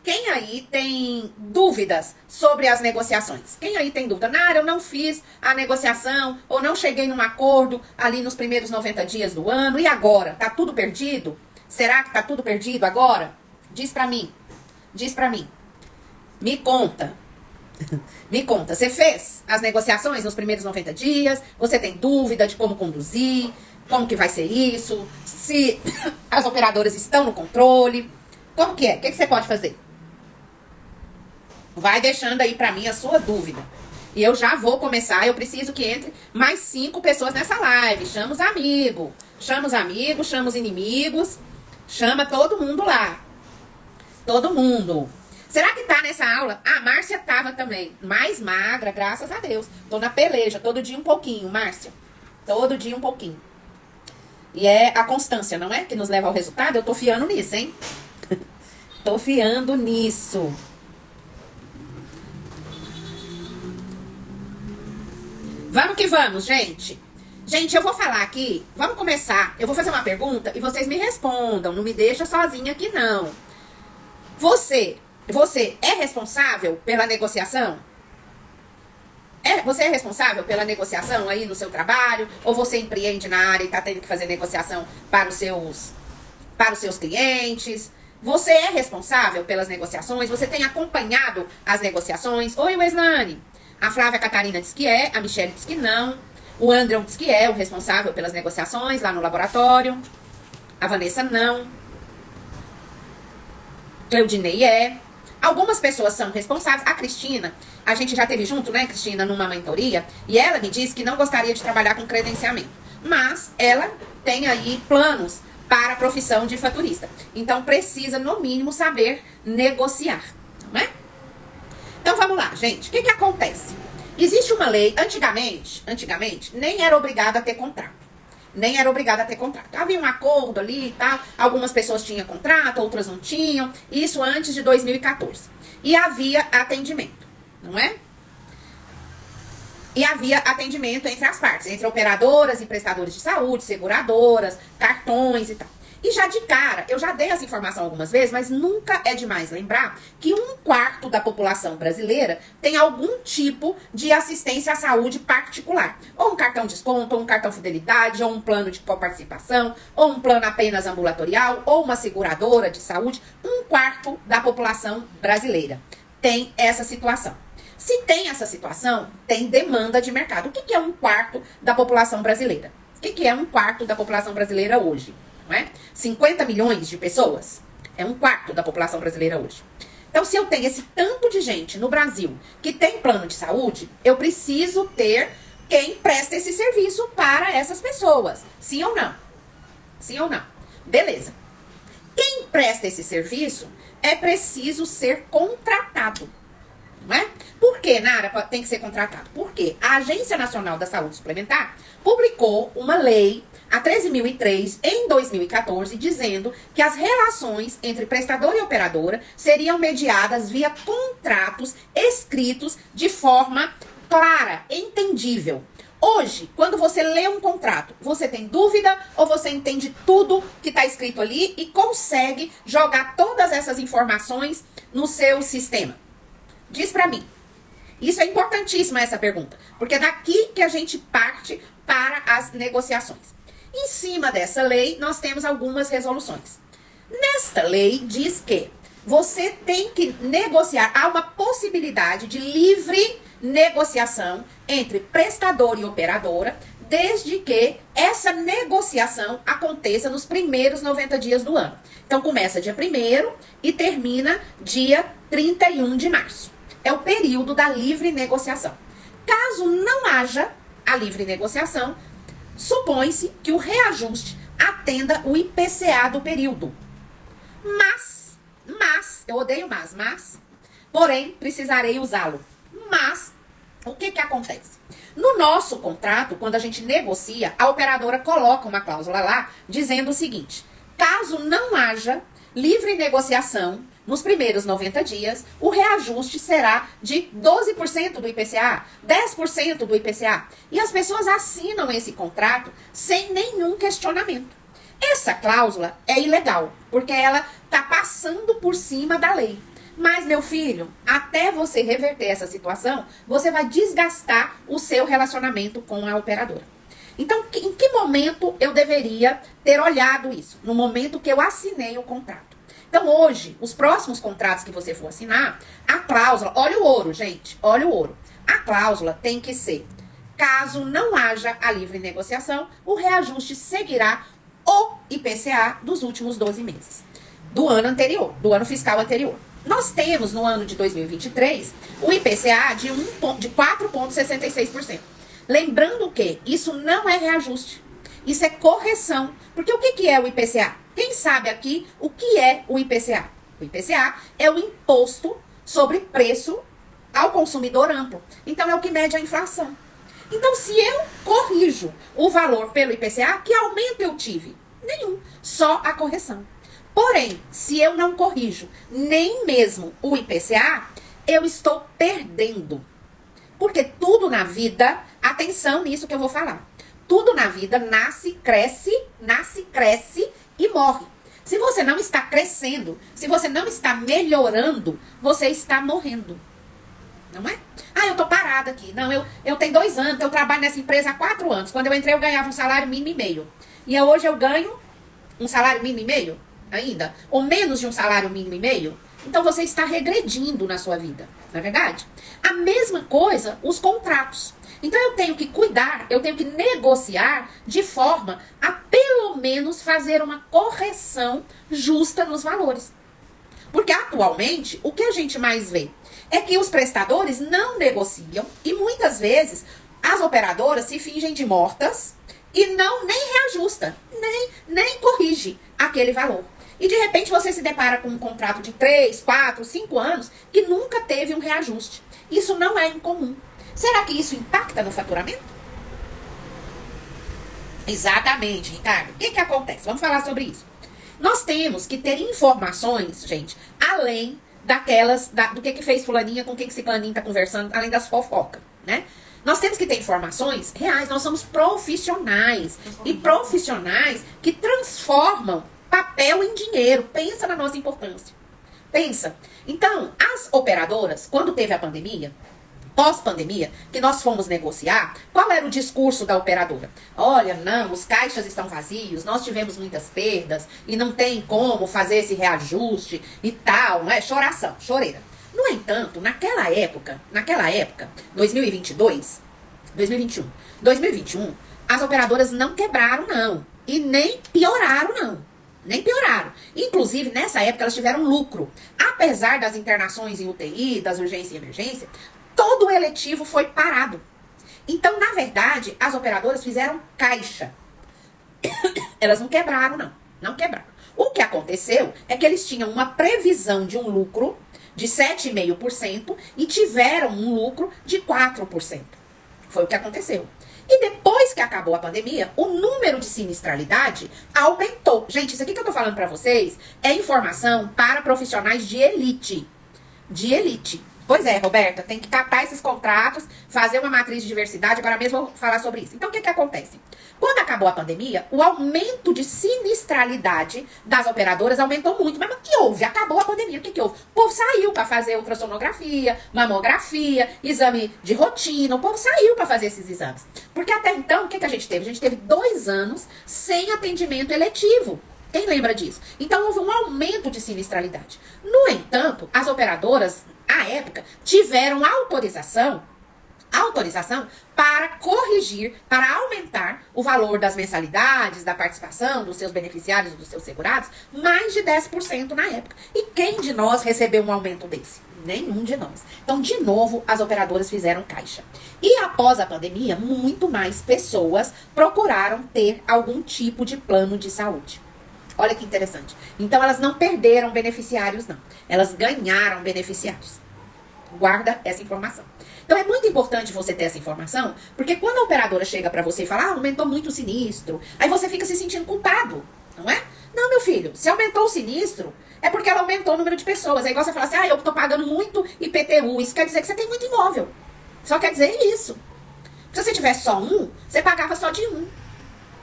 Quem aí tem dúvidas sobre as negociações? Quem aí tem dúvida? Nara, eu não fiz a negociação ou não cheguei num acordo ali nos primeiros 90 dias do ano. E agora? Tá tudo perdido? Será que tá tudo perdido agora? Diz pra mim. Diz pra mim. Me conta. Me conta. Você fez as negociações nos primeiros 90 dias? Você tem dúvida de como conduzir? Como que vai ser isso? Se as operadoras estão no controle? Como que é? O que você pode fazer? Vai deixando aí pra mim a sua dúvida. E eu já vou começar. Eu preciso que entre mais 5 pessoas nessa live. Chama os amigos. Chama os amigos, chama os inimigos. Chama todo mundo lá. Todo mundo. Será que tá nessa aula? A Márcia tava também. Mais magra, graças a Deus. Tô na peleja. Todo dia um pouquinho, Márcia. Todo dia um pouquinho. E é a constância, não é? Que nos leva ao resultado. Eu tô fiando nisso, hein? Tô fiando nisso. Vamos que vamos, gente. Gente, eu vou falar aqui. Vamos começar. Eu vou fazer uma pergunta e vocês me respondam. Não me deixa sozinha aqui, não. Você é responsável pela negociação? Você é responsável pela negociação aí no seu trabalho? Ou você empreende na área e tá tendo que fazer negociação para os seus clientes? Você é responsável pelas negociações? Você tem acompanhado as negociações? Oi, Weslane. A Flávia Catarina diz que é, a Michelle diz que não. O André diz que é o responsável pelas negociações lá no laboratório. A Vanessa não. Cleudinei é. Algumas pessoas são responsáveis. A Cristina, a gente já teve junto, né, Cristina, numa mentoria. E ela me disse que não gostaria de trabalhar com credenciamento. Mas ela tem aí planos para a profissão de faturista. Então precisa, no mínimo, saber negociar, não é? Então vamos lá, gente. O que acontece? Existe uma lei, antigamente, nem era obrigada a ter contrato. Nem era obrigada a ter contrato. Havia um acordo ali e tal. Algumas pessoas tinham contrato, outras não tinham. Isso antes de 2014. E havia atendimento, não é? E havia atendimento entre as partes, entre operadoras e prestadores de saúde, seguradoras, cartões e tal. E já de cara, eu já dei essa informação algumas vezes, mas nunca é demais lembrar que 1/4 da população brasileira tem algum tipo de assistência à saúde particular. Ou um cartão desconto, ou um cartão fidelidade, ou um plano de coparticipação, ou um plano apenas ambulatorial, ou uma seguradora de saúde. 1/4 da população brasileira tem essa situação. Se tem essa situação, tem demanda de mercado. O que é 1/4 da população brasileira? O que é 1/4 da população brasileira hoje? Não é? 50 milhões de pessoas é 1/4 da população brasileira hoje. Então, se eu tenho esse tanto de gente no Brasil que tem plano de saúde, eu preciso ter quem presta esse serviço para essas pessoas. Sim ou não? Sim ou não? Beleza. Quem presta esse serviço é preciso ser contratado. Não é? Por que, Nara, tem que ser contratado? Porque a Agência Nacional da Saúde Suplementar publicou uma lei, a 13.003, em 2014, dizendo que as relações entre prestador e operadora seriam mediadas via contratos escritos de forma clara, entendível. Hoje, quando você lê um contrato, você tem dúvida ou você entende tudo que está escrito ali e consegue jogar todas essas informações no seu sistema? Diz pra mim. Isso é importantíssima, essa pergunta. Porque é daqui que a gente parte para as negociações. Em cima dessa lei, nós temos algumas resoluções. Nesta lei, diz que você tem que negociar. Há uma possibilidade de livre negociação entre prestador e operadora, desde que essa negociação aconteça nos primeiros 90 dias do ano. Então, começa dia 1º e termina dia 31 de março. É o período da livre negociação. Caso não haja a livre negociação, supõe-se que o reajuste atenda o IPCA do período. Mas, eu odeio mas, porém, precisarei usá-lo. Mas, o que acontece? No nosso contrato, quando a gente negocia, a operadora coloca uma cláusula lá, dizendo o seguinte: caso não haja livre negociação, nos primeiros 90 dias, o reajuste será de 12% do IPCA, 10% do IPCA. E as pessoas assinam esse contrato sem nenhum questionamento. Essa cláusula é ilegal, porque ela está passando por cima da lei. Mas, meu filho, até você reverter essa situação, você vai desgastar o seu relacionamento com a operadora. Então, em que momento eu deveria ter olhado isso? No momento que eu assinei o contrato. Então, hoje, os próximos contratos que você for assinar, a cláusula, olha o ouro, gente, olha o ouro. A cláusula tem que ser, caso não haja a livre negociação, o reajuste seguirá o IPCA dos últimos 12 meses. Do ano anterior, do ano fiscal anterior. Nós temos, no ano de 2023, o IPCA de 4,66%. Lembrando que isso não é reajuste, isso é correção. Porque o que é o IPCA? Quem sabe aqui o que é o IPCA? O IPCA é o imposto sobre preço ao consumidor amplo. Então é o que mede a inflação. Então se eu corrijo o valor pelo IPCA, que aumento eu tive? Nenhum, só a correção. Porém, se eu não corrijo nem mesmo o IPCA, eu estou perdendo. Porque tudo na vida, atenção nisso que eu vou falar. Tudo na vida nasce, cresce e morre. Se você não está crescendo, se você não está melhorando, você está morrendo. Não é? Ah, eu tô parada aqui. Não, eu tenho 2 anos, eu trabalho nessa empresa há 4 anos. Quando eu entrei, eu ganhava um salário mínimo e meio. E hoje eu ganho um salário mínimo e meio ainda, ou menos de um salário mínimo e meio. Então você está regredindo na sua vida, não é verdade? A mesma coisa, os contratos. Então eu tenho que cuidar, eu tenho que negociar de forma a pelo menos fazer uma correção justa nos valores. Porque atualmente, o que a gente mais vê é que os prestadores não negociam e muitas vezes as operadoras se fingem de mortas e nem reajusta, nem corrige aquele valor. E de repente você se depara com um contrato de 3, 4, 5 anos que nunca teve um reajuste. Isso não é incomum. Será que isso impacta no faturamento? Exatamente, Ricardo. O que acontece? Vamos falar sobre isso. Nós temos que ter informações, gente, além do que fez fulaninha, com quem que ciclaninha tá conversando, além das fofocas, né? Nós temos que ter informações reais, nós somos profissionais. E profissionais que transformam papel em dinheiro. Pensa na nossa importância. Pensa. Então, as operadoras, quando teve a pandemia, pós-pandemia, que nós fomos negociar, qual era o discurso da operadora? Olha, não, os caixas estão vazios, nós tivemos muitas perdas e não tem como fazer esse reajuste e tal, não é? Choração, choreira. No entanto, naquela época, 2021, as operadoras não quebraram, não. E nem pioraram, não. Nem pioraram. Inclusive, nessa época, elas tiveram lucro. Apesar das internações em UTI, das urgências e emergência, todo o eletivo foi parado. Então, na verdade, as operadoras fizeram caixa. Elas não quebraram, não. Não quebraram. O que aconteceu é que eles tinham uma previsão de um lucro de 7,5% e tiveram um lucro de 4%. Foi o que aconteceu. E depois que acabou a pandemia, o número de sinistralidade aumentou. Gente, isso aqui que eu tô falando pra vocês é informação para profissionais de elite. De elite. Pois é, Roberta, tem que captar esses contratos, fazer uma matriz de diversidade, agora mesmo eu vou falar sobre isso. Então, o que acontece? Quando acabou a pandemia, o aumento de sinistralidade das operadoras aumentou muito. Mas o que houve? Acabou a pandemia, o que houve? O povo saiu para fazer ultrassonografia, mamografia, exame de rotina, o povo saiu para fazer esses exames. Porque até então, o que a gente teve? A gente teve 2 anos sem atendimento eletivo. Quem lembra disso? Então, houve um aumento de sinistralidade. No entanto, as operadoras, à época, tiveram autorização para corrigir, para aumentar o valor das mensalidades, da participação dos seus beneficiários, dos seus segurados, mais de 10% na época. E quem de nós recebeu um aumento desse? Nenhum de nós. Então, de novo, as operadoras fizeram caixa. E após a pandemia, muito mais pessoas procuraram ter algum tipo de plano de saúde. Olha que interessante. Então, elas não perderam beneficiários, não. Elas ganharam beneficiários. Guarda essa informação. Então, é muito importante você ter essa informação, porque quando a operadora chega pra você e fala, aumentou muito o sinistro, aí você fica se sentindo culpado, não é? Não, meu filho, se aumentou o sinistro, é porque ela aumentou o número de pessoas. É igual você falar assim, eu tô pagando muito IPTU, isso quer dizer que você tem muito imóvel. Só quer dizer isso. Se você tivesse só um, você pagava só de um,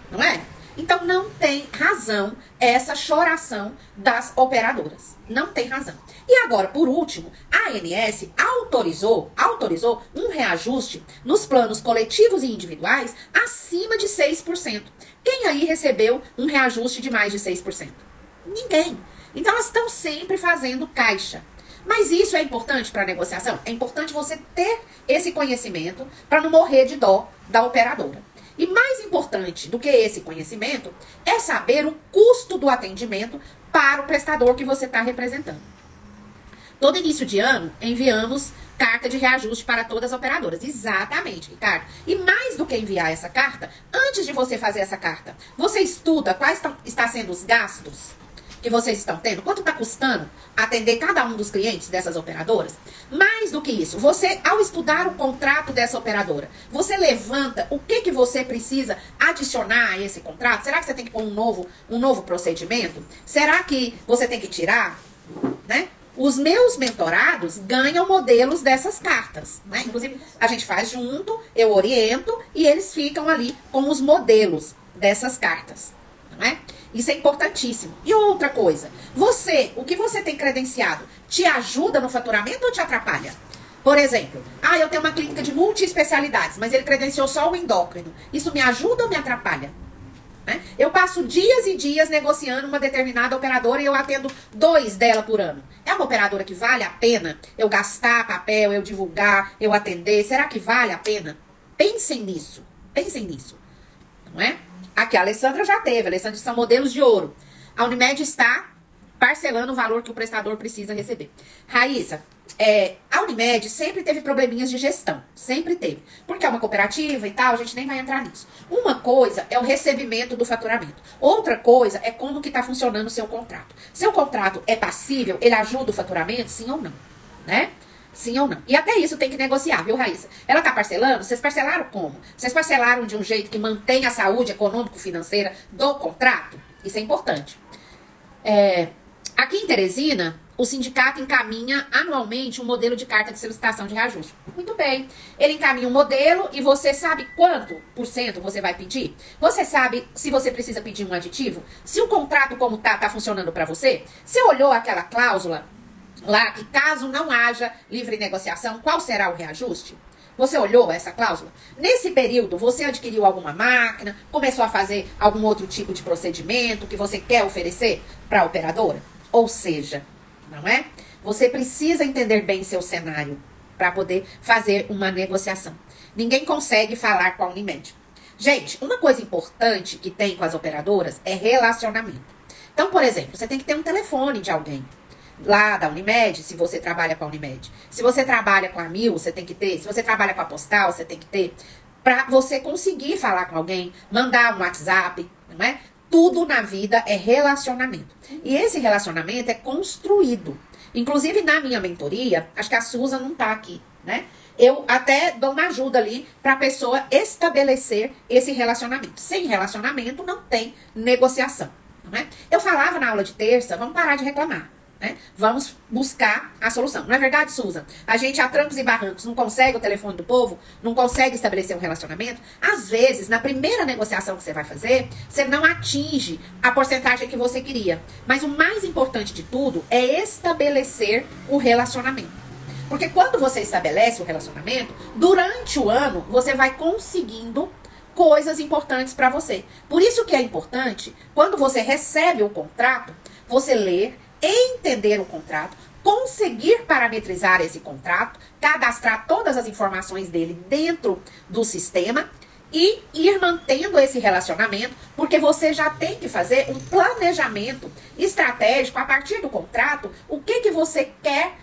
não é? Então não tem razão essa choração das operadoras. Não tem razão. E agora, por último, a ANS autorizou um reajuste nos planos coletivos e individuais acima de 6%. Quem aí recebeu um reajuste de mais de 6%? Ninguém. Então elas estão sempre fazendo caixa. Mas isso é importante para a negociação? É importante você ter esse conhecimento para não morrer de dó da operadora. E mais importante do que esse conhecimento é saber o custo do atendimento para o prestador que você está representando. Todo início de ano, enviamos carta de reajuste para todas as operadoras. Exatamente, Ricardo. E mais do que enviar essa carta, antes de você fazer essa carta, você estuda quais estão sendo os gastos que vocês estão tendo, quanto está custando atender cada um dos clientes dessas operadoras. Mais do que isso, você, ao estudar o contrato dessa operadora, você levanta o que você precisa adicionar a esse contrato. Será que você tem que pôr um novo procedimento? Será que você tem que tirar, né? Os meus mentorados ganham modelos dessas cartas, né? Inclusive, a gente faz junto, eu oriento e eles ficam ali com os modelos dessas cartas, não é? Isso é importantíssimo. E outra coisa, o que você tem credenciado, te ajuda no faturamento ou te atrapalha? Por exemplo, eu tenho uma clínica de multiespecialidades, mas ele credenciou só o endócrino. Isso me ajuda ou me atrapalha? Né? Eu passo dias e dias negociando uma determinada operadora e eu atendo 2 dela por ano. É uma operadora que vale a pena eu gastar papel, eu divulgar, eu atender? Será que vale a pena? Pensem nisso, não é? Aqui, a Alessandra já teve. A Alessandra são modelos de ouro. A Unimed está parcelando o valor que o prestador precisa receber. Raíssa, a Unimed sempre teve probleminhas de gestão. Sempre teve. Porque é uma cooperativa e tal, a gente nem vai entrar nisso. Uma coisa é o recebimento do faturamento. Outra coisa é como que está funcionando o seu contrato. Seu contrato é passível, ele ajuda o faturamento, sim ou não? Né? Sim ou não? E até isso tem que negociar, viu, Raíssa? Ela tá parcelando? Vocês parcelaram como? Vocês parcelaram de um jeito que mantém a saúde econômico-financeira do contrato? Isso é importante. Aqui em Teresina, o sindicato encaminha anualmente um modelo de carta de solicitação de reajuste. Muito bem. Ele encaminha um modelo e você sabe quanto por cento você vai pedir? Você sabe se você precisa pedir um aditivo? Se o contrato como tá funcionando para você? Você olhou aquela cláusula lá que caso não haja livre negociação, qual será o reajuste? Você olhou essa cláusula? Nesse período, você adquiriu alguma máquina, começou a fazer algum outro tipo de procedimento que você quer oferecer para a operadora? Ou seja, não é? Você precisa entender bem seu cenário para poder fazer uma negociação. Ninguém consegue falar com a Unimed. Gente, uma coisa importante que tem com as operadoras é relacionamento. Então, por exemplo, você tem que ter um telefone de alguém lá da Unimed, se você trabalha com a Unimed. Se você trabalha com a Mil, você tem que ter. Se você trabalha com a Postal, você tem que ter. Para você conseguir falar com alguém, mandar um WhatsApp, não é? Tudo na vida é relacionamento. E esse relacionamento é construído. Inclusive, na minha mentoria, acho que a Susan não tá aqui, né? Eu até dou uma ajuda ali para a pessoa estabelecer esse relacionamento. Sem relacionamento, não tem negociação, não é? Eu falava na aula de terça, vamos parar de reclamar. Né? Vamos buscar a solução. Não é verdade, Susan? A gente, a trancos e barrancos, não consegue o telefone do povo, não consegue estabelecer um relacionamento. Às vezes, na primeira negociação que você vai fazer, você não atinge a porcentagem que você queria. Mas o mais importante de tudo é estabelecer o relacionamento. Porque quando você estabelece o relacionamento, durante o ano, você vai conseguindo coisas importantes para você. Por isso que é importante, quando você recebe o contrato, você ler, entender o contrato, conseguir parametrizar esse contrato, cadastrar todas as informações dele dentro do sistema e ir mantendo esse relacionamento, porque você já tem que fazer um planejamento estratégico a partir do contrato, o que você quer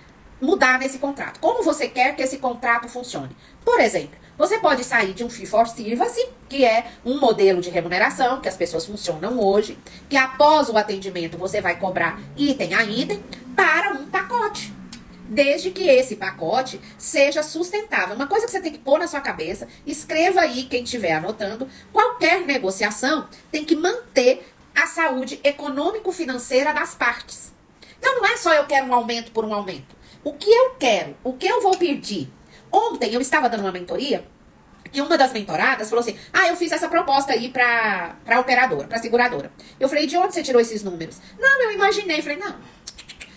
mudar nesse contrato, como você quer que esse contrato funcione. Por exemplo, você pode sair de um fee for service, que é um modelo de remuneração que as pessoas funcionam hoje, que após o atendimento você vai cobrar item a item, para um pacote. Desde que esse pacote seja sustentável. Uma coisa que você tem que pôr na sua cabeça, escreva aí quem estiver anotando, qualquer negociação tem que manter a saúde econômico-financeira das partes. Então não é só eu quero um aumento por um aumento. O que eu quero, o que eu vou pedir. Ontem eu estava dando uma mentoria E uma das mentoradas falou assim, eu fiz essa proposta aí pra operadora, pra seguradora. Eu falei, de onde você tirou esses números? Não, eu imaginei. Falei, não,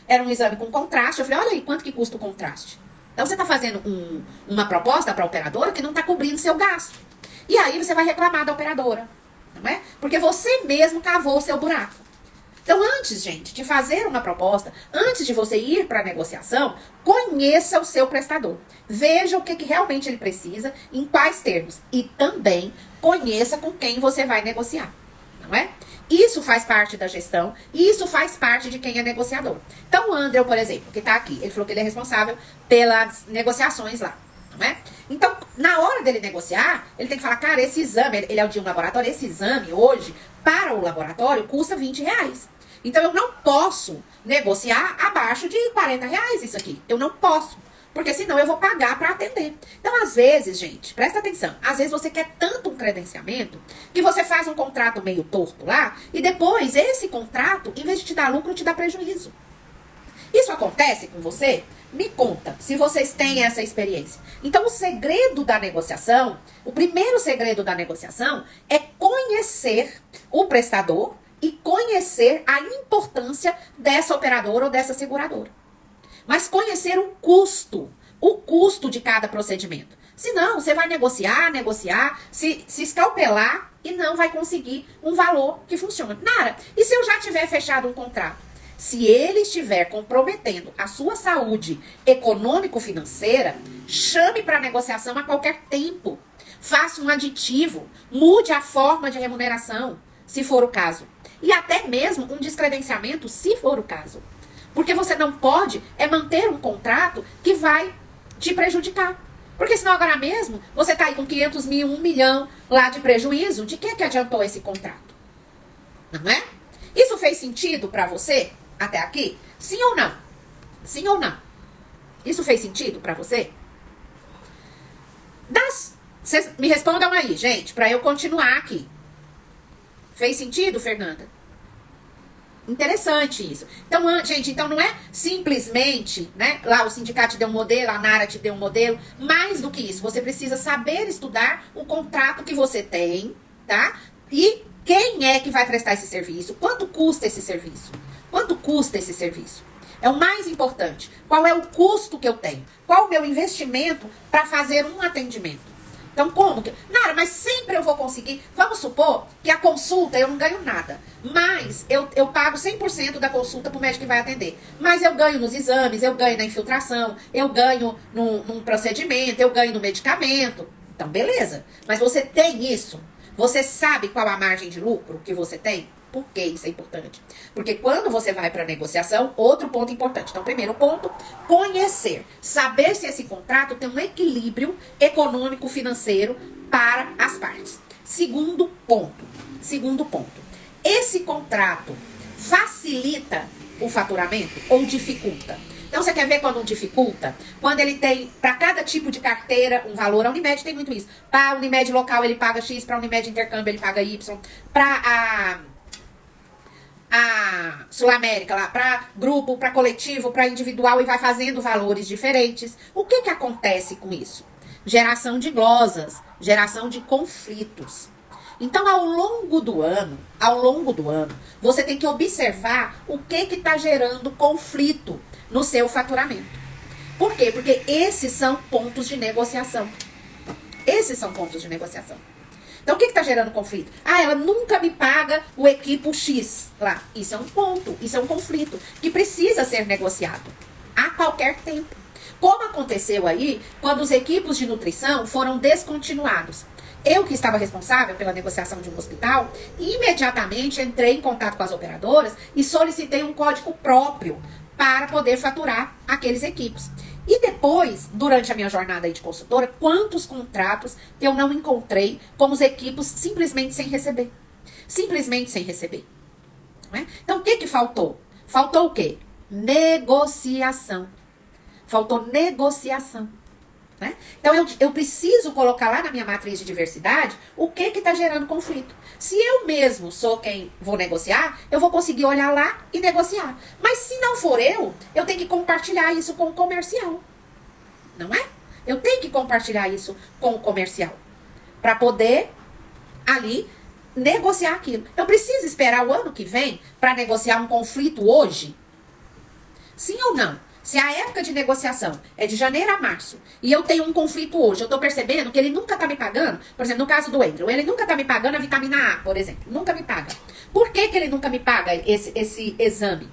era um exame com contraste. Eu falei, olha aí, quanto que custa o contraste? Então você tá fazendo uma proposta pra operadora que não tá cobrindo seu gasto. E aí você vai reclamar da operadora, não é? Porque você mesmo cavou o seu buraco. Então, antes, gente, de fazer uma proposta, antes de você ir para a negociação, conheça o seu prestador. Veja o que realmente ele precisa, em quais termos. E também conheça com quem você vai negociar, não é? Isso faz parte da gestão e isso faz parte de quem é negociador. Então, o André, por exemplo, que está aqui, ele falou que ele é responsável pelas negociações lá, não é? Então, na hora dele negociar, ele tem que falar, cara, esse exame, ele é de um laboratório, esse exame hoje, para o laboratório, custa R$20. Então, eu não posso negociar abaixo de R$40 isso aqui. Eu não posso. Porque senão eu vou pagar para atender. Então, às vezes, gente, presta atenção. Às vezes você quer tanto um credenciamento que você faz um contrato meio torto lá e depois esse contrato, em vez de te dar lucro, te dá prejuízo. Isso acontece com você? Me conta, se vocês têm essa experiência. Então, o segredo da negociação, o primeiro segredo da negociação é conhecer o prestador e conhecer a importância dessa operadora ou dessa seguradora. Mas conhecer o custo de cada procedimento. Senão, você vai negociar, se escalpelar e não vai conseguir um valor que funcione. Nara, e se eu já tiver fechado um contrato? Se ele estiver comprometendo a sua saúde econômico-financeira, chame para negociação a qualquer tempo. Faça um aditivo, mude a forma de remuneração, se for o caso. E até mesmo um descredenciamento, se for o caso. Porque você não pode manter um contrato que vai te prejudicar. Porque senão agora mesmo você está aí com 500 mil, 1 milhão lá de prejuízo. De que adiantou esse contrato? Não é? Isso fez sentido para você até aqui? Sim ou não? Sim ou não? Isso fez sentido para você? Vocês me respondam aí, gente, para eu continuar aqui. Fez sentido, Fernanda? Interessante isso. Então, gente, então não é simplesmente, né? Lá o sindicato te deu um modelo, a Nara te deu um modelo. Mais do que isso, você precisa saber estudar o contrato que você tem, tá? E quem é que vai prestar esse serviço? Quanto custa esse serviço? Quanto custa esse serviço? É o mais importante. Qual é o custo que eu tenho? Qual o meu investimento para fazer um atendimento? Então, como que... Nara, mas sempre eu vou conseguir... Vamos supor que a consulta eu não ganho nada. Mas eu pago 100% da consulta para o médico que vai atender. Mas eu ganho nos exames, eu ganho na infiltração, eu ganho num procedimento, eu ganho no medicamento. Então, beleza. Mas você tem isso? Você sabe qual a margem de lucro que você tem? Por que isso é importante? Porque quando você vai para a negociação, outro ponto importante. Então, primeiro ponto, conhecer. Saber se esse contrato tem um equilíbrio econômico-financeiro para as partes. Segundo ponto. Esse contrato facilita o faturamento ou dificulta? Então, você quer ver quando dificulta? Quando ele tem, para cada tipo de carteira, um valor. A Unimed tem muito isso. Para a Unimed local, ele paga X. Para a Unimed intercâmbio, ele paga Y. Para a Sul-América, lá, para grupo, para coletivo, para individual, e vai fazendo valores diferentes. O que acontece com isso? Geração de glosas, geração de conflitos. Então, ao longo do ano, você tem que observar o que está gerando conflito no seu faturamento. Por quê? Porque esses são pontos de negociação. Então, o que está gerando conflito? Ela nunca me paga o equipo X lá. Isso é um ponto, isso é um conflito que precisa ser negociado a qualquer tempo. Como aconteceu aí quando os equipos de nutrição foram descontinuados. Eu, que estava responsável pela negociação de um hospital, imediatamente entrei em contato com as operadoras e solicitei um código próprio para poder faturar aqueles equipos. E depois, durante a minha jornada aí de consultora, quantos contratos eu não encontrei com os equipos simplesmente sem receber. Não é? Então, o que faltou? Faltou o quê? Negociação. Né? Então, eu preciso colocar lá na minha matriz de diversidade o que está gerando conflito. Se eu mesmo sou quem vou negociar, eu vou conseguir olhar lá e negociar. Mas se não for eu tenho que compartilhar isso com o comercial. Não é? Eu tenho que compartilhar isso com o comercial. para poder ali negociar aquilo. Eu preciso esperar o ano que vem para negociar um conflito hoje? Sim ou não? Se a época de negociação é de janeiro a março e eu tenho um conflito hoje, eu tô percebendo que ele nunca tá me pagando, por exemplo, no caso do Andrew, ele nunca tá me pagando a vitamina A, por exemplo, nunca me paga. Por que que ele nunca me paga esse exame?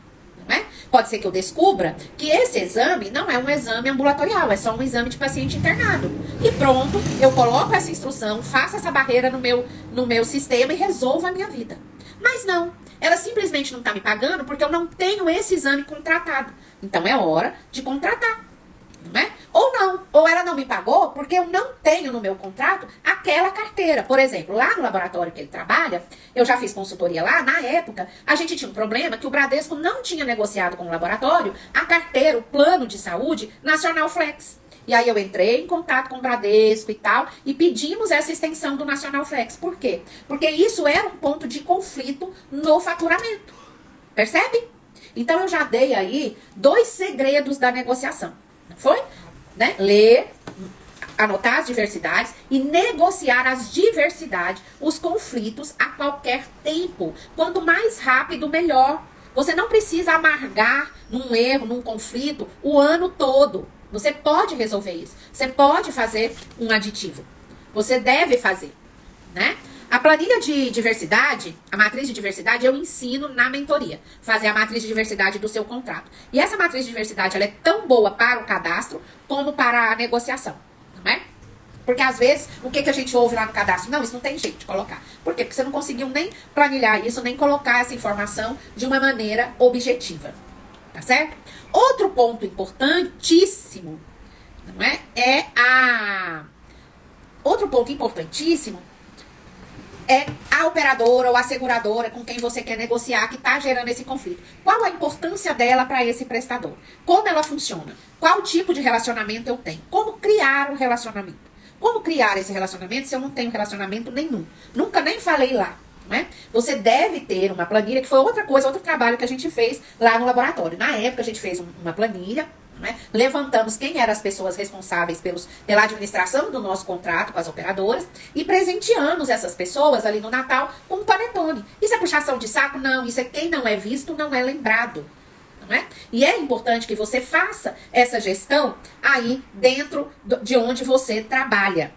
Não é? Pode ser que eu descubra que esse exame não é um exame ambulatorial, é só um exame de paciente internado. E pronto, eu coloco essa instrução, faço essa barreira no meu sistema e resolvo a minha vida. Mas não, ela simplesmente não tá me pagando porque eu não tenho esse exame contratado. Então é hora de contratar, não é? Ou não, ou ela não me pagou porque eu não tenho no meu contrato aquela carteira. Por exemplo, lá no laboratório que ele trabalha, eu já fiz consultoria lá, na época, a gente tinha um problema que o Bradesco não tinha negociado com o laboratório a carteira, o plano de saúde Nacional Flex. E aí eu entrei em contato com o Bradesco e tal, e pedimos essa extensão do Nacional Flex. Por quê? Porque isso era um ponto de conflito no faturamento. Percebe? Então eu já dei aí 2 segredos da negociação. Não foi? Né? Ler, anotar as diversidades e negociar as diversidades, os conflitos a qualquer tempo. Quanto mais rápido, melhor. Você não precisa amargar num erro, num conflito, o ano todo. Você pode resolver isso. Você pode fazer um aditivo. Você deve fazer, né? A planilha de diversidade, a matriz de diversidade, eu ensino na mentoria. Fazer a matriz de diversidade do seu contrato. E essa matriz de diversidade, ela é tão boa para o cadastro como para a negociação, não é? Porque às vezes, o que a gente ouve lá no cadastro? Não, isso não tem jeito de colocar. Por quê? Porque você não conseguiu nem planilhar isso, nem colocar essa informação de uma maneira objetiva. Tá certo? Outro ponto importantíssimo, não é? Outro ponto importantíssimo é a operadora ou a seguradora com quem você quer negociar que está gerando esse conflito. Qual a importância dela para esse prestador? Como ela funciona? Qual tipo de relacionamento eu tenho? Como criar um relacionamento? Como criar esse relacionamento se eu não tenho relacionamento nenhum? Nunca nem falei lá. Né? Você deve ter uma planilha, que foi outra coisa, outro trabalho que a gente fez lá no laboratório. Na época a gente fez uma planilha, né? Levantamos quem eram as pessoas responsáveis pela administração do nosso contrato com as operadoras e presenteamos essas pessoas ali no Natal com um panetone. Isso é puxação de saco? Não, isso é quem não é visto, não é lembrado. Não é? E é importante que você faça essa gestão aí dentro de onde você trabalha.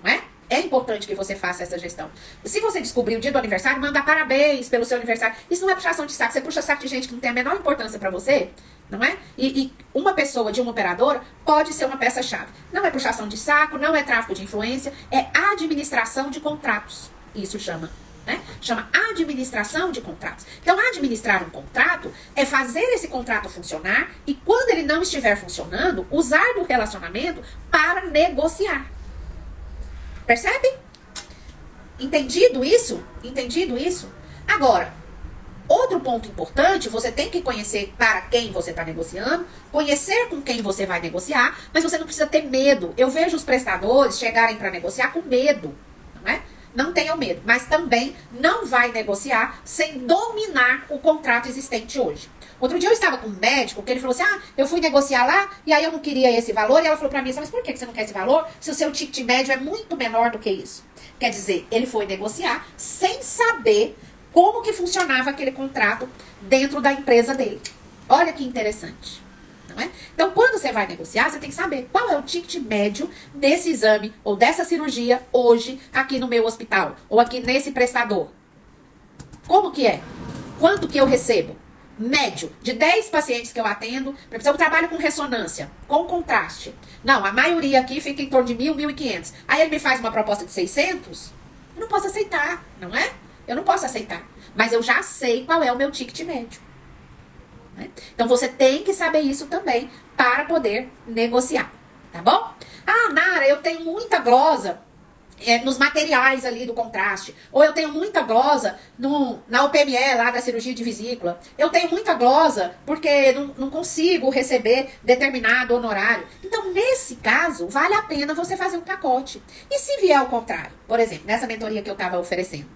Não é? É importante que você faça essa gestão. Se você descobrir o dia do aniversário, manda parabéns pelo seu aniversário. Isso não é puxação de saco. Você puxa saco de gente que não tem a menor importância pra você, não é? E uma pessoa de uma operadora pode ser uma peça-chave. Não é puxação de saco, não é tráfico de influência, é administração de contratos. Isso chama, né? Chama administração de contratos. Então, administrar um contrato é fazer esse contrato funcionar e quando ele não estiver funcionando, usar do relacionamento para negociar. Percebe? Entendido isso? Entendido isso? Agora, outro ponto importante, você tem que conhecer para quem você está negociando, conhecer com quem você vai negociar, mas você não precisa ter medo. Eu vejo os prestadores chegarem para negociar com medo, não é? Não tenham medo, mas também não vai negociar sem dominar o contrato existente hoje. Outro dia eu estava com um médico que ele falou assim, eu fui negociar lá e aí eu não queria esse valor. E ela falou pra mim, mas por que você não quer esse valor se o seu ticket médio é muito menor do que isso? Quer dizer, ele foi negociar sem saber como que funcionava aquele contrato dentro da empresa dele. Olha que interessante. Não é? Então, quando você vai negociar, você tem que saber qual é o ticket médio desse exame ou dessa cirurgia hoje aqui no meu hospital ou aqui nesse prestador. Como que é? Quanto que eu recebo? Médio, de 10 pacientes que eu atendo, por exemplo, eu trabalho com ressonância, com contraste. Não, a maioria aqui fica em torno de 1.000, 1.500. Aí ele me faz uma proposta de 600, eu não posso aceitar, não é? Eu não posso aceitar. Mas eu já sei qual é o meu ticket médio. Né? Então você tem que saber isso também para poder negociar, tá bom? Nara, eu tenho muita glosa nos materiais ali do contraste. Ou eu tenho muita glosa na OPME lá da cirurgia de vesícula. Eu tenho muita glosa porque não consigo receber determinado honorário. Então, nesse caso, vale a pena você fazer um pacote. E se vier ao contrário? Por exemplo, nessa mentoria que eu estava oferecendo.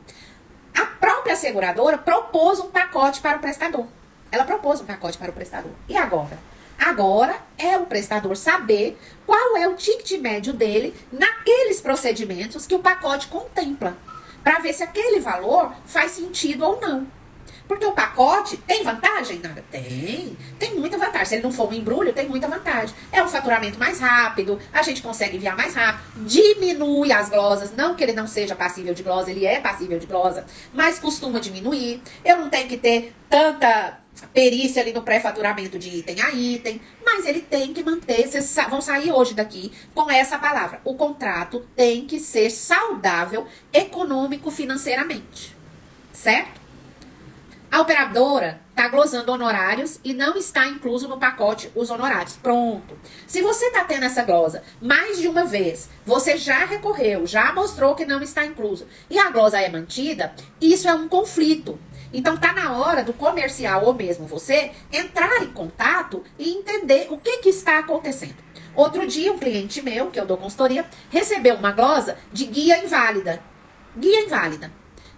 A própria seguradora propôs um pacote para o prestador. Ela propôs um pacote para o prestador. E agora? Agora é o prestador saber qual é o ticket médio dele naqueles procedimentos que o pacote contempla, para ver se aquele valor faz sentido ou não. Porque o pacote tem vantagem? Nada. Tem muita vantagem. Se ele não for um embrulho, tem muita vantagem. É um faturamento mais rápido, a gente consegue enviar mais rápido, diminui as glosas, não que ele não seja passível de glosa, ele é passível de glosa, mas costuma diminuir. Eu não tenho que ter tanta perícia ali no pré-faturamento de item a item, mas ele tem que manter, vocês vão sair hoje daqui com essa palavra. O contrato tem que ser saudável econômico financeiramente, certo? A operadora está glosando honorários e não está incluso no pacote os honorários. Pronto. Se você está tendo essa glosa mais de uma vez, você já recorreu, já mostrou que não está incluso e a glosa é mantida, isso é um conflito. Então tá na hora do comercial ou mesmo você entrar em contato e entender o que está acontecendo. Outro dia um cliente meu, que eu dou consultoria, recebeu uma glosa de guia inválida. Guia inválida.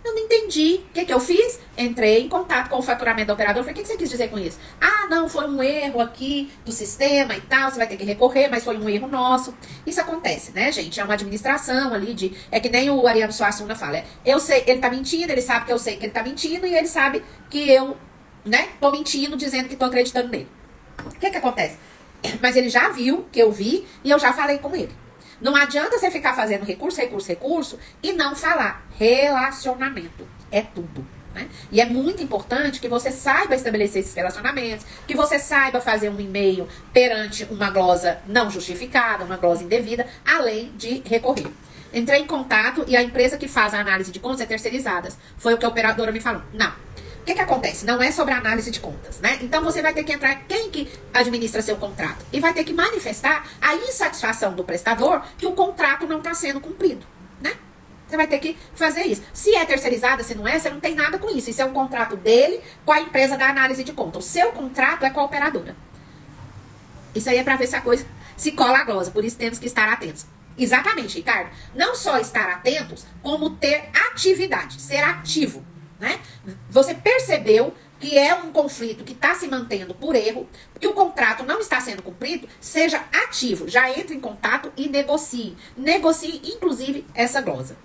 Eu não entendi. O que eu fiz? Entrei em contato com o faturamento do operador. Falei, o que você quis dizer com isso? Ah, não, foi um erro aqui do sistema e tal, você vai ter que recorrer, mas foi um erro nosso. Isso acontece, né, gente? É uma administração ali de... É que nem o Ariano Suassuna fala. Eu sei, ele tá mentindo, ele sabe que eu sei que ele tá mentindo e ele sabe que eu, né, tô mentindo, dizendo que tô acreditando nele. O que acontece? Mas ele já viu que eu vi e eu já falei com ele. Não adianta você ficar fazendo recurso e não falar. Relacionamento é tudo, né? E é muito importante que você saiba estabelecer esses relacionamentos, que você saiba fazer um e-mail perante uma glosa não justificada, uma glosa indevida, além de recorrer. Entrei em contato e a empresa que faz a análise de contas é terceirizada. Foi o que a operadora me falou. Não. O que acontece? Não é sobre a análise de contas, né? Então você vai ter que entrar quem que administra seu contrato e vai ter que manifestar a insatisfação do prestador que o contrato não está sendo cumprido, né? Você vai ter que fazer isso. Se é terceirizada, se não é, você não tem nada com isso. Isso é um contrato dele com a empresa da análise de contas. O seu contrato é com a operadora. Isso aí é para ver se a coisa se cola a glosa. Por isso temos que estar atentos. Exatamente, Ricardo. Não só estar atentos, como ter atividade, ser ativo. Né? Você percebeu que é um conflito que está se mantendo por erro, que o contrato não está sendo cumprido, seja ativo, já entre em contato e negocie. Negocie, inclusive, essa glosa.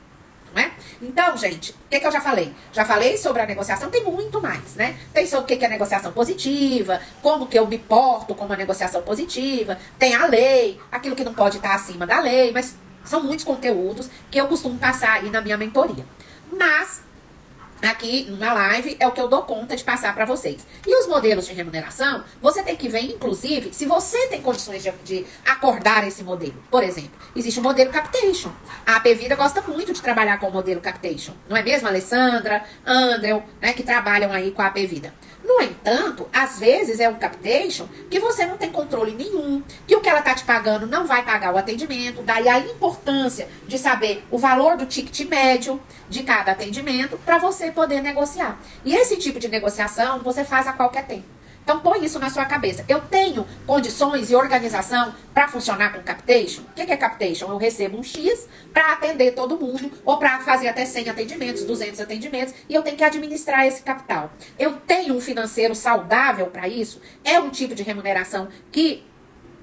Não é? Então, gente, o que eu já falei? Já falei sobre a negociação, tem muito mais, né? Tem sobre o que é negociação positiva, como que eu me porto com uma negociação positiva, tem a lei, aquilo que não pode estar acima da lei, mas são muitos conteúdos que eu costumo passar aí na minha mentoria. Mas aqui na live é o que eu dou conta de passar para vocês. E os modelos de remuneração, você tem que ver, inclusive, se você tem condições de acordar esse modelo. Por exemplo, existe o modelo Capitation. A AP Vida gosta muito de trabalhar com o modelo Capitation. Não é mesmo, Alessandra, André, né, que trabalham aí com a AP Vida. No entanto, às vezes é um Capitation que você não tem controle nenhum, que o que ela tá te pagando não vai pagar o atendimento, daí a importância de saber o valor do ticket médio de cada atendimento para você poder negociar. E esse tipo de negociação você faz a qualquer tempo. Então põe isso na sua cabeça. Eu tenho condições e organização para funcionar com Capitation? O que é Capitation? Eu recebo um X para atender todo mundo, ou para fazer até 100 atendimentos, 200 atendimentos, e eu tenho que administrar esse capital. Eu tenho um financeiro saudável para isso? É um tipo de remuneração que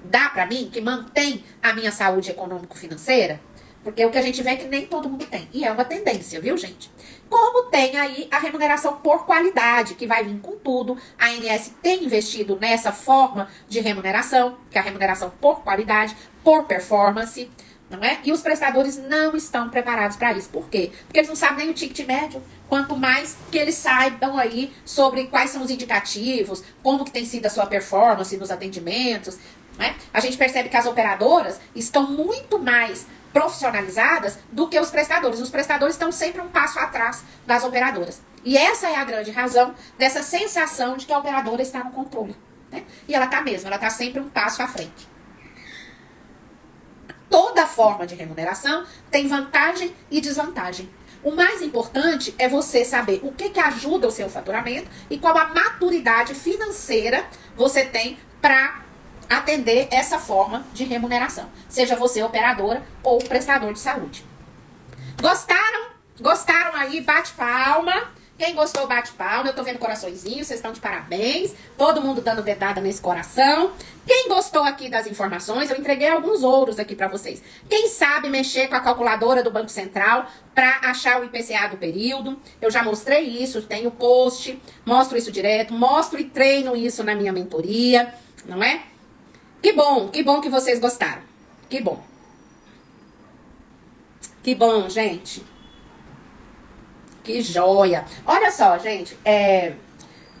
dá para mim, que mantém a minha saúde econômico-financeira? Porque o que a gente vê é que nem todo mundo tem. E é uma tendência, viu, gente? Como tem aí a remuneração por qualidade, que vai vir com tudo. A ANS tem investido nessa forma de remuneração, que é a remuneração por qualidade, por performance, não é? E os prestadores não estão preparados para isso. Por quê? Porque eles não sabem nem o ticket médio. Quanto mais que eles saibam aí sobre quais são os indicativos, como que tem sido a sua performance nos atendimentos, né? A gente percebe que as operadoras estão muito mais profissionalizadas do que os prestadores. Os prestadores estão sempre um passo atrás das operadoras. E essa é a grande razão dessa sensação de que a operadora está no controle, né? E ela está mesmo, ela está sempre um passo à frente. Toda forma de remuneração tem vantagem e desvantagem. O mais importante é você saber o que ajuda o seu faturamento e qual a maturidade financeira você tem para atender essa forma de remuneração. Seja você operadora ou prestador de saúde. Gostaram? Gostaram aí? Bate palma. Quem gostou, bate palma. Eu tô vendo coraçõezinhos, vocês estão de parabéns. Todo mundo dando dedada nesse coração. Quem gostou aqui das informações, eu entreguei alguns ouros aqui pra vocês. Quem sabe mexer com a calculadora do Banco Central pra achar o IPCA do período. Eu já mostrei isso, tenho post, mostro isso direto, mostro e treino isso na minha mentoria, não é? Que bom que vocês gostaram. Que bom. Que bom, gente. Que joia. Olha só, gente,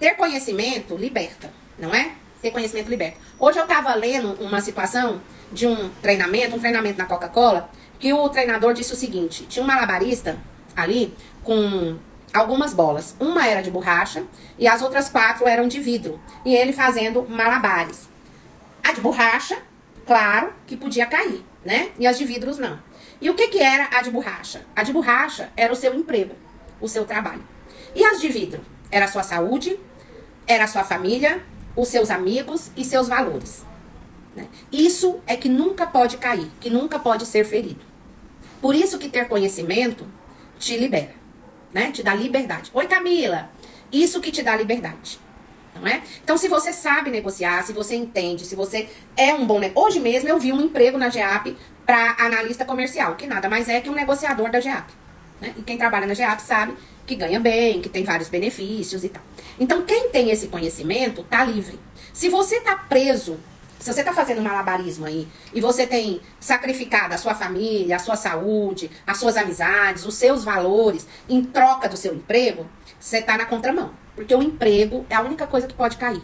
ter conhecimento liberta, não é? Ter conhecimento liberta. Hoje eu tava lendo uma situação de um treinamento na Coca-Cola, que o treinador disse o seguinte: tinha um malabarista ali com algumas bolas. Uma era de borracha e as outras 4 eram de vidro. E ele fazendo malabares. A de borracha, claro, que podia cair, né? E as de vidros não. E o que era a de borracha? A de borracha era o seu emprego, o seu trabalho. E as de vidro? Era a sua saúde, era a sua família, os seus amigos e seus valores. Né? Isso é que nunca pode cair, que nunca pode ser ferido. Por isso que ter conhecimento te libera, né? Te dá liberdade. Oi, Camila! Isso que te dá liberdade. Não é? Então, se você sabe negociar, se você entende, se você é um bom negócio. Hoje mesmo eu vi um emprego na GEAP para analista comercial, que nada mais é que um negociador da GEAP. Né? E quem trabalha na GEAP sabe que ganha bem, que tem vários benefícios e tal. Então, quem tem esse conhecimento tá livre. Se você tá preso, se você tá fazendo malabarismo aí, e você tem sacrificado a sua família, a sua saúde, as suas amizades, os seus valores, em troca do seu emprego, você tá na contramão. Porque o emprego é a única coisa que pode cair.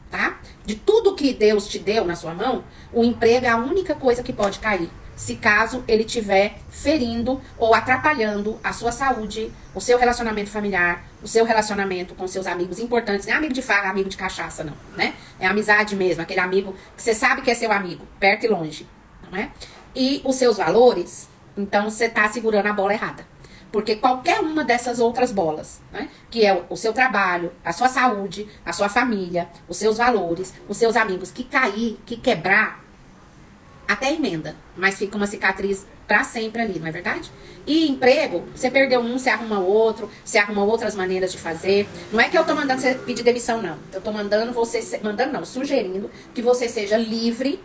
Tá? De tudo que Deus te deu na sua mão, o emprego é a única coisa que pode cair. Se caso ele estiver ferindo ou atrapalhando a sua saúde, o seu relacionamento familiar, o seu relacionamento com seus amigos importantes. Não é amigo de farra, amigo de cachaça, não. Né? É amizade mesmo, aquele amigo que você sabe que é seu amigo, perto e longe. Não é? E os seus valores, então você está segurando a bola errada. Porque qualquer uma dessas outras bolas, né, que é o seu trabalho, a sua saúde, a sua família, os seus valores, os seus amigos, que cair, que quebrar, até emenda, mas fica uma cicatriz pra sempre ali, não é verdade? E emprego, você perdeu um, você arruma outro, você arruma outras maneiras de fazer. Não é que eu tô mandando você pedir demissão, não. Eu tô sugerindo que você seja livre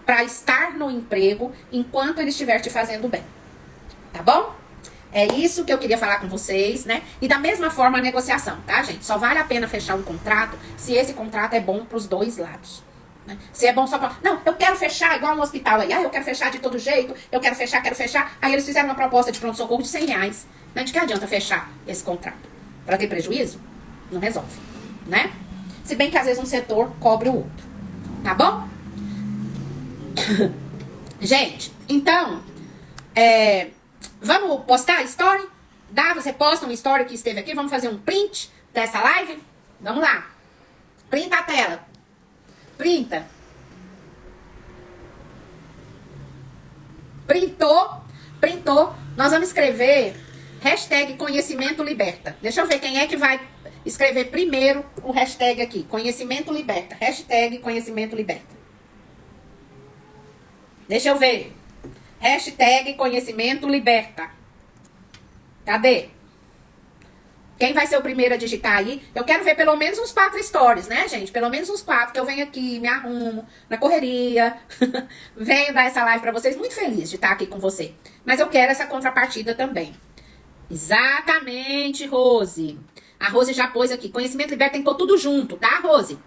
pra estar no emprego enquanto ele estiver te fazendo bem. Tá bom? É isso que eu queria falar com vocês, né? E da mesma forma a negociação, tá, gente? Só vale a pena fechar um contrato se esse contrato é bom pros dois lados. Né? Se é bom só pra... Não, eu quero fechar igual um hospital aí. Ah, eu quero fechar de todo jeito. Eu quero fechar. Aí eles fizeram uma proposta de pronto-socorro de R$100. Né? De que adianta fechar esse contrato? Pra ter prejuízo? Não resolve, né? Se bem que às vezes um setor cobre o outro. Tá bom? Gente, então... Vamos postar a story? Você posta uma story que esteve aqui. Vamos fazer um print dessa live? Vamos lá. Printa a tela. Printa. Printou. Nós vamos escrever hashtag conhecimento liberta. Deixa eu ver quem é que vai escrever primeiro o hashtag aqui. Conhecimento liberta. Hashtag conhecimento liberta. Deixa eu ver. Hashtag conhecimento liberta. Cadê? Quem vai ser o primeiro a digitar aí? Eu quero ver pelo menos uns 4 stories, né, gente? Pelo menos uns 4, que eu venho aqui, me arrumo, na correria. Venho dar essa live pra vocês. Muito feliz de estar aqui com você. Mas eu quero essa contrapartida também. Exatamente, Rose. A Rose já pôs aqui. Conhecimento liberta tem que pôr tudo junto, tá, Rose?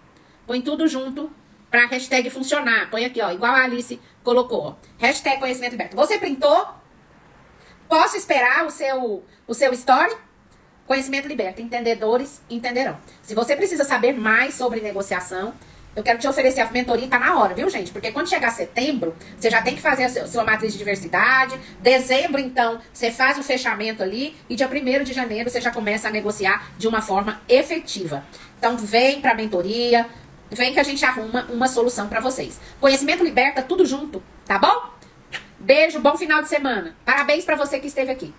Põe tudo junto pra hashtag funcionar. Põe aqui, ó, igual a Alice colocou, ó. Hashtag conhecimento liberta. Você printou? Posso esperar o seu story? Conhecimento liberta. Entendedores entenderão. Se você precisa saber mais sobre negociação, eu quero te oferecer a mentoria, tá na hora, viu, gente? Porque quando chegar setembro, você já tem que fazer a sua matriz de diversidade. Dezembro, então, você faz o fechamento ali. E dia 1º de janeiro, você já começa a negociar de uma forma efetiva. Então, vem pra mentoria. Vem que a gente arruma uma solução pra vocês. Conhecimento liberta, tudo junto, tá bom? Beijo, bom final de semana. Parabéns pra você que esteve aqui.